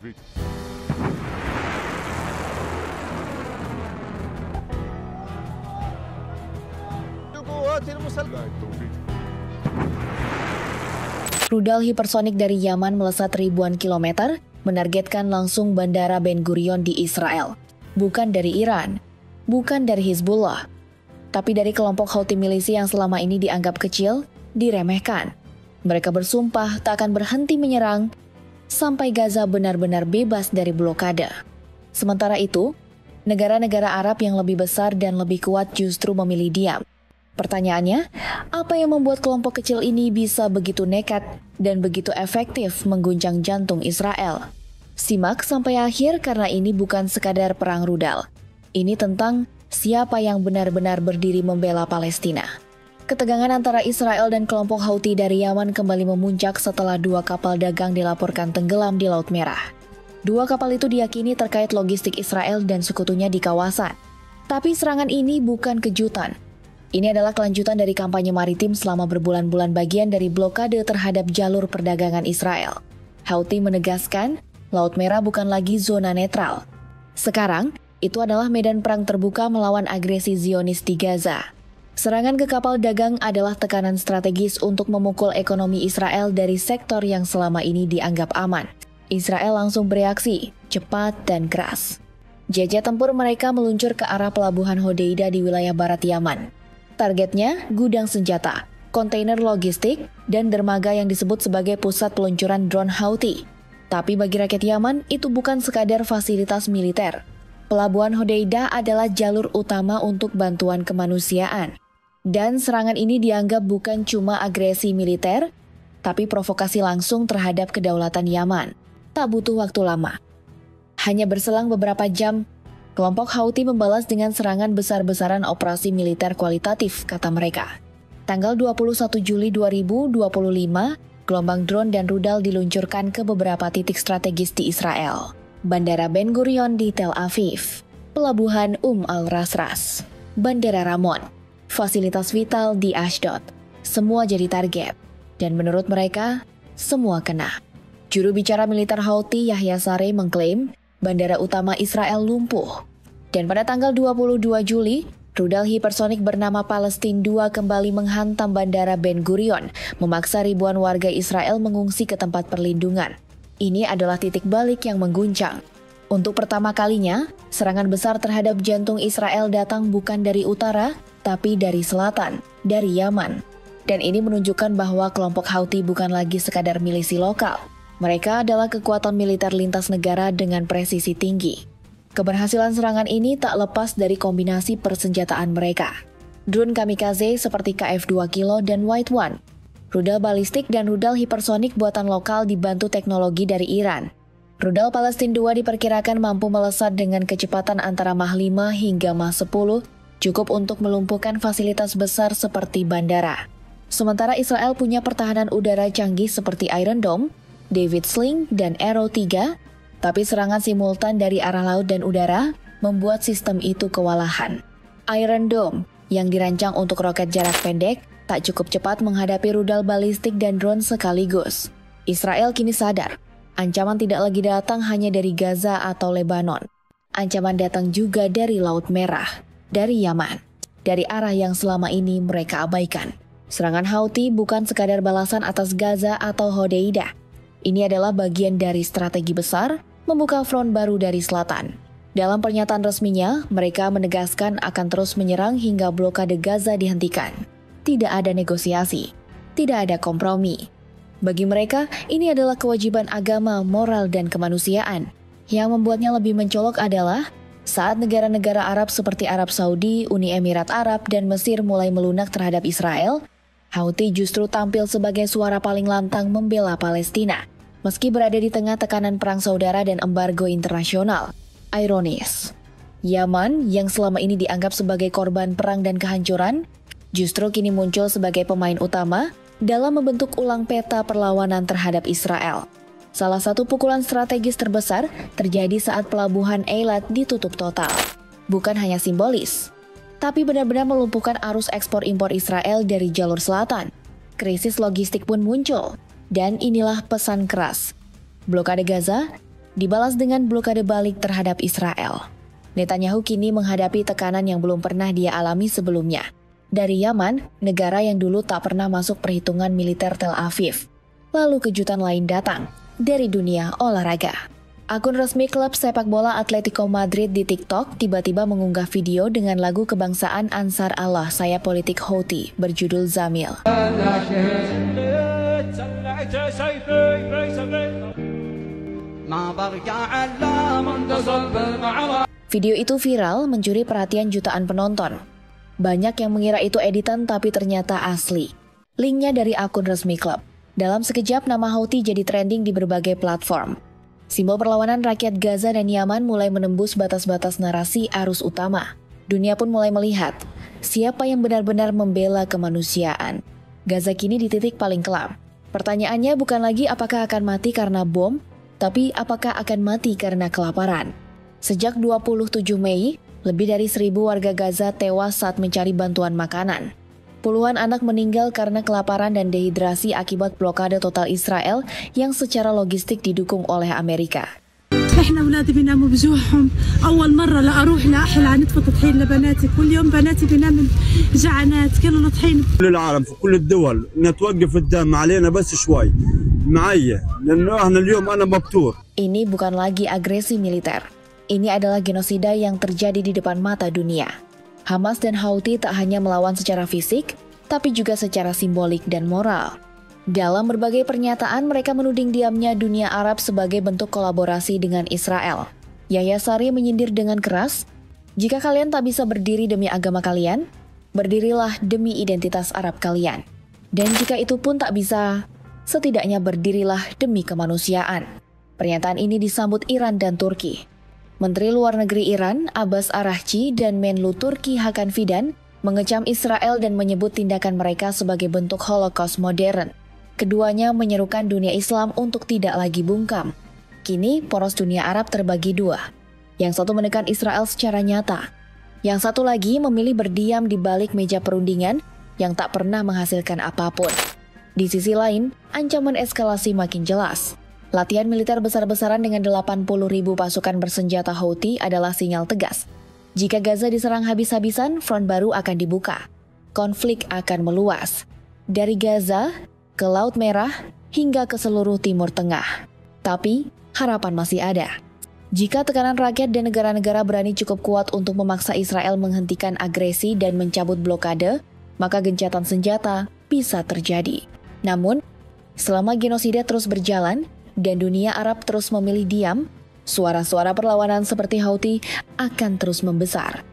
Taufik. Rudal hipersonik dari Yaman melesat ribuan kilometer, menargetkan langsung Bandara Ben Gurion di Israel. Bukan dari Iran, bukan dari Hizbullah, tapi dari kelompok Houthi milisi yang selama ini dianggap kecil, diremehkan. Mereka bersumpah tak akan berhenti menyerang sampai Gaza benar-benar bebas dari blokade. Sementara itu, negara-negara Arab yang lebih besar dan lebih kuat justru memilih diam. Pertanyaannya, apa yang membuat kelompok kecil ini bisa begitu nekat dan begitu efektif mengguncang jantung Israel? Simak sampai akhir karena ini bukan sekadar perang rudal. Ini tentang siapa yang benar-benar berdiri membela Palestina. Ketegangan antara Israel dan kelompok Houthi dari Yaman kembali memuncak setelah 2 kapal dagang dilaporkan tenggelam di Laut Merah. 2 kapal itu diyakini terkait logistik Israel dan sekutunya di kawasan. Tapi serangan ini bukan kejutan. Ini adalah kelanjutan dari kampanye maritim selama berbulan-bulan bagian dari blokade terhadap jalur perdagangan Israel. Houthi menegaskan, Laut Merah bukan lagi zona netral. Sekarang, itu adalah medan perang terbuka melawan agresi Zionis di Gaza. Serangan ke kapal dagang adalah tekanan strategis untuk memukul ekonomi Israel dari sektor yang selama ini dianggap aman. Israel langsung bereaksi, cepat dan keras. Jajah tempur mereka meluncur ke arah pelabuhan Hodeida di wilayah barat Yaman. Targetnya gudang senjata, kontainer logistik, dan dermaga yang disebut sebagai pusat peluncuran drone Houthi. Tapi bagi rakyat Yaman, itu bukan sekadar fasilitas militer. Pelabuhan Hodeida adalah jalur utama untuk bantuan kemanusiaan. Dan serangan ini dianggap bukan cuma agresi militer, tapi provokasi langsung terhadap kedaulatan Yaman. Tak butuh waktu lama. Hanya berselang beberapa jam, kelompok Houthi membalas dengan serangan besar-besaran operasi militer kualitatif, kata mereka. Tanggal 21 Juli 2025, gelombang drone dan rudal diluncurkan ke beberapa titik strategis di Israel. Bandara Ben Gurion di Tel Aviv, Pelabuhan Al-Rasras, Bandara Ramon, fasilitas vital di Ashdod. Semua jadi target. Dan menurut mereka, semua kena. Juru bicara militer Houthi Yahya Saree mengklaim bandara utama Israel lumpuh. Dan pada tanggal 22 Juli, rudal hipersonik bernama Palestine II kembali menghantam bandara Ben Gurion, memaksa ribuan warga Israel mengungsi ke tempat perlindungan. Ini adalah titik balik yang mengguncang. Untuk pertama kalinya, serangan besar terhadap jantung Israel datang bukan dari utara, tapi dari selatan, dari Yaman. Dan ini menunjukkan bahwa kelompok Houthi bukan lagi sekadar milisi lokal. Mereka adalah kekuatan militer lintas negara dengan presisi tinggi. Keberhasilan serangan ini tak lepas dari kombinasi persenjataan mereka. Drone kamikaze seperti KF-2 Kilo dan White One, rudal balistik dan rudal hipersonik buatan lokal dibantu teknologi dari Iran. Rudal Palestine II diperkirakan mampu melesat dengan kecepatan antara Mach 5 hingga Mach 10, cukup untuk melumpuhkan fasilitas besar seperti bandara. Sementara Israel punya pertahanan udara canggih seperti Iron Dome, David Sling, dan Arrow 3, tapi serangan simultan dari arah laut dan udara membuat sistem itu kewalahan. Iron Dome, yang dirancang untuk roket jarak pendek, tak cukup cepat menghadapi rudal balistik dan drone sekaligus. Israel kini sadar, ancaman tidak lagi datang hanya dari Gaza atau Lebanon. Ancaman datang juga dari Laut Merah, dari Yaman, dari arah yang selama ini mereka abaikan. Serangan Houthi bukan sekadar balasan atas Gaza atau Hodeida. Ini adalah bagian dari strategi besar membuka front baru dari selatan. Dalam pernyataan resminya, mereka menegaskan akan terus menyerang hingga blokade Gaza dihentikan. Tidak ada negosiasi, tidak ada kompromi. Bagi mereka, ini adalah kewajiban agama, moral, dan kemanusiaan. Yang membuatnya lebih mencolok adalah saat negara-negara Arab seperti Arab Saudi, Uni Emirat Arab, dan Mesir mulai melunak terhadap Israel, Houthi justru tampil sebagai suara paling lantang membela Palestina, meski berada di tengah tekanan perang saudara dan embargo internasional. Ironis, Yaman yang selama ini dianggap sebagai korban perang dan kehancuran, justru kini muncul sebagai pemain utama dalam membentuk ulang peta perlawanan terhadap Israel. Salah satu pukulan strategis terbesar terjadi saat pelabuhan Eilat ditutup total. Bukan hanya simbolis, tapi benar-benar melumpuhkan arus ekspor impor Israel dari jalur selatan. Krisis logistik pun muncul, dan inilah pesan keras. Blokade Gaza dibalas dengan blokade balik terhadap Israel. Netanyahu kini menghadapi tekanan yang belum pernah dia alami sebelumnya. Dari Yaman, negara yang dulu tak pernah masuk perhitungan militer Tel Aviv. Lalu kejutan lain datang dari dunia olahraga. Akun resmi klub sepak bola Atletico Madrid di TikTok tiba-tiba mengunggah video dengan lagu kebangsaan Ansar Allah Saya Politik Houthi berjudul Zamil. Video itu viral mencuri perhatian jutaan penonton. Banyak yang mengira itu editan tapi ternyata asli. Linknya dari akun resmi klub. Dalam sekejap nama Houthi jadi trending di berbagai platform. Simbol perlawanan rakyat Gaza dan Yaman mulai menembus batas-batas narasi arus utama. Dunia pun mulai melihat siapa yang benar-benar membela kemanusiaan. Gaza kini di titik paling kelam. Pertanyaannya bukan lagi apakah akan mati karena bom, tapi apakah akan mati karena kelaparan. Sejak 27 Mei, lebih dari 1.000 warga Gaza tewas saat mencari bantuan makanan. Puluhan anak meninggal karena kelaparan dan dehidrasi akibat blokade total Israel yang secara logistik didukung oleh Amerika. احنا اولادي بيناموا بجوعهم اول مره لا اروح لا احلى نطفي طحين لبناتي كل يوم بناتي بيناموا جعانات كله طحين كل العالم في كل الدول انها توقف الدم علينا بس شوي معايا لانه احنا اليوم انا مبتور. Ini bukan lagi agresi militer. Ini adalah genosida yang terjadi di depan mata dunia. Hamas dan Houthi tak hanya melawan secara fisik, tapi juga secara simbolik dan moral. Dalam berbagai pernyataan, mereka menuding diamnya dunia Arab sebagai bentuk kolaborasi dengan Israel. Yahya Saree menyindir dengan keras, "Jika kalian tak bisa berdiri demi agama kalian, berdirilah demi identitas Arab kalian. Dan jika itu pun tak bisa, setidaknya berdirilah demi kemanusiaan." Pernyataan ini disambut Iran dan Turki. Menteri Luar Negeri Iran, Abbas Araghchi, dan Menlu Turki Hakan Fidan mengecam Israel dan menyebut tindakan mereka sebagai bentuk Holocaust modern. Keduanya menyerukan dunia Islam untuk tidak lagi bungkam. Kini, poros dunia Arab terbagi dua. Yang satu menekan Israel secara nyata. Yang satu lagi memilih berdiam di balik meja perundingan yang tak pernah menghasilkan apapun. Di sisi lain, ancaman eskalasi makin jelas. Latihan militer besar-besaran dengan 80.000 pasukan bersenjata Houthi adalah sinyal tegas. Jika Gaza diserang habis-habisan, front baru akan dibuka. Konflik akan meluas. Dari Gaza ke Laut Merah, hingga ke seluruh Timur Tengah. Tapi, harapan masih ada. Jika tekanan rakyat dan negara-negara berani cukup kuat untuk memaksa Israel menghentikan agresi dan mencabut blokade, maka gencatan senjata bisa terjadi. Namun, selama genosida terus berjalan dan dunia Arab terus memilih diam, suara-suara perlawanan seperti Houthi akan terus membesar.